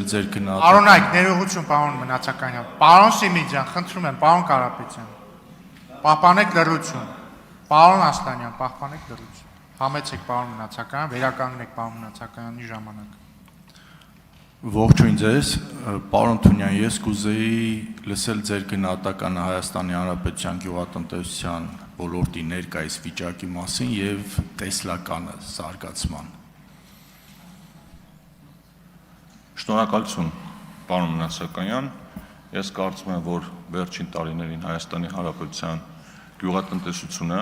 ձեր գնահատականը։ Արոնայք, ներողություն, պարոն Մնացականյան։ Պարոն Սիմիջյան, խնդրում եմ, պարոն Կարապետյան։ Պահպանեք լռություն։ Պարոն Ասլանյան, պահպանեք լռություն։ Համեցեք պարոն Մնացականյան, վերականգնեք պարոն Մնացակայանի ժամանակը։ Ողջույն ձեզ, պարոն Թունյան, ես կուզեի լսել ձեր գնահատականը Հայաստանի Հանրապետության գյուղատնտեսության ոլորտի ներկայիս վիճակի մասին եւ տեսլականը զարգացման։ Շնորհակալություն, պարոն Մնացականյան, ես կարծում եմ, որ վերջին տարիներին Հայաստանի Հանրապետության գյուղատնտեսությունը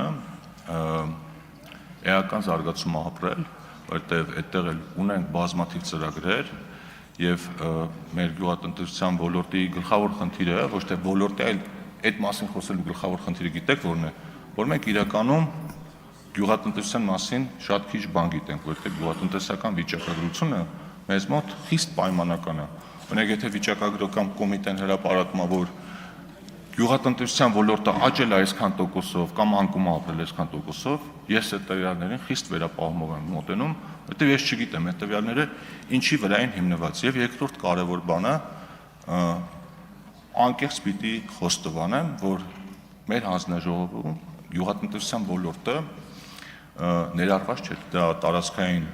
էական զարգացում է ապրել, որտեղ այդտեղ էլ ունենք բազմաթիվ ծրագրեր եւ մեր գյուղատնտեսության ոլորտի գլխավոր խնդիրը ոչ թե ոլորտի, այլ այդ մասին խոսելու գլխավոր խնդիրը գիտեք որն է, որ մենք իրականում գյուղատնտեսության մասին շատ քիչ բան գիտենք, որտեղ գյուղատնտեսական վիճակագրությունը մեզ մոտ խիստ պայմանական է։ Օրինակ, եթե վիճակագրական կոմիտեն հրապարակում է, որ գյուղատնտեսության ոլորտը աճել է այսքան տոկոսով կամ անկում ապրել այսքան տոկոսով, ես այդ տվյալներին խիստ վերապահումով եմ մոտենում, որտեղ ես չգիտեմ այդ տվյալները ինչի վրա են հիմնված։ Եվ երկրորդ կարևոր բանը անկեղծ պիտի խոստովանեմ, որ մեր հանձնաժողովում գյուղատնտեսության ոլորտը ներառված չէ, դա տարածքային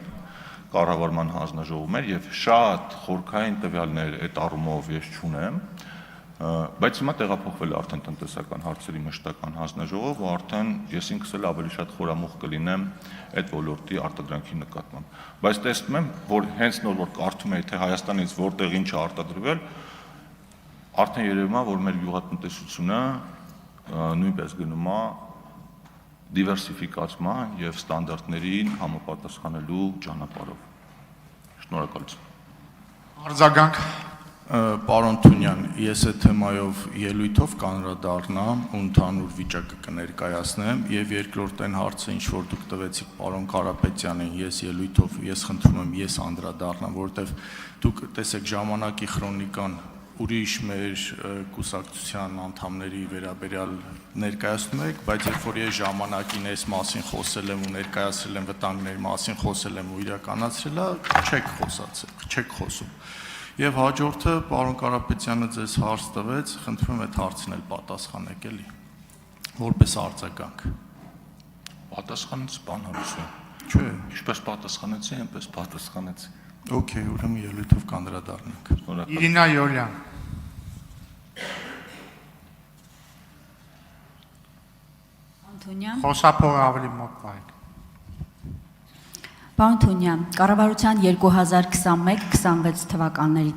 կառավարման հանձնաժողովում էր եւ շատ խորքային տվյալներ այդ առումով ես չունեմ, բայց հիմա տեղափոխվել է արդեն տնտեսական հարցերի մշտական հանձնաժողով ու արդեն ես ինքս էլ ավելի շատ խորամուխ կլինեմ այդ ոլորտի արտադրանքի նկատմամբ։ Բայց տեսնում եմ, որ հենց նոր որ կարդում եի, թե Հայաստանից որտեղ ինչ է արտադրվել, արդեն երևում է, որ մեր գյուղատնտեսությունը նույնպես գնում է դիվերսիֆիկացման եւ ստանդարտներին համապատասխանելու ճանապարհով։ Շնորհակալություն։ Արձագանք։ Պարոն Թունյան, ես այդ թեմայով ելույթով կանրադառնամ ու ընդհանուր վիճակը կներկայացնեմ եւ երկրորդ այն հարցը, ինչ որ դուք տվեցիք պարոն Կարապետյանին, ես ելույթով ես խնդրում եմ ես անդրադառնամ, որովհետեւ դուք տեսեք ժամանակի քրոնիկան ուրիշ մեր կուսակցության անդամների վերաբերյալ ներկայացնում եք, բայց երբ որ ես ժամանակին այս մասին խոսել եմ ու ներկայացրել եմ վտանգների մասին խոսել եմ ու իրականացրել եմ, չեք խոսում։ Եվ հաջորդը պարոն Կարապետյանը ձեզ հարց տվեց, խնդրում եմ այդ հարցին էլ պատասխանեք էլի, որպես արձագանք։ Պատասխանեց բան հարցը։ Չէ, ինչպես պատասխանեցի, այնպես պատասխանեցի։ Okay, ուրեմն ելույթով կանդրադառնանք։ Իրինա Յոլյան։ Անտոնյան։ Խոսափողը ավելի մոտ պայք։ Պարոն Թունյան, կառավարության 2021-26 թվականների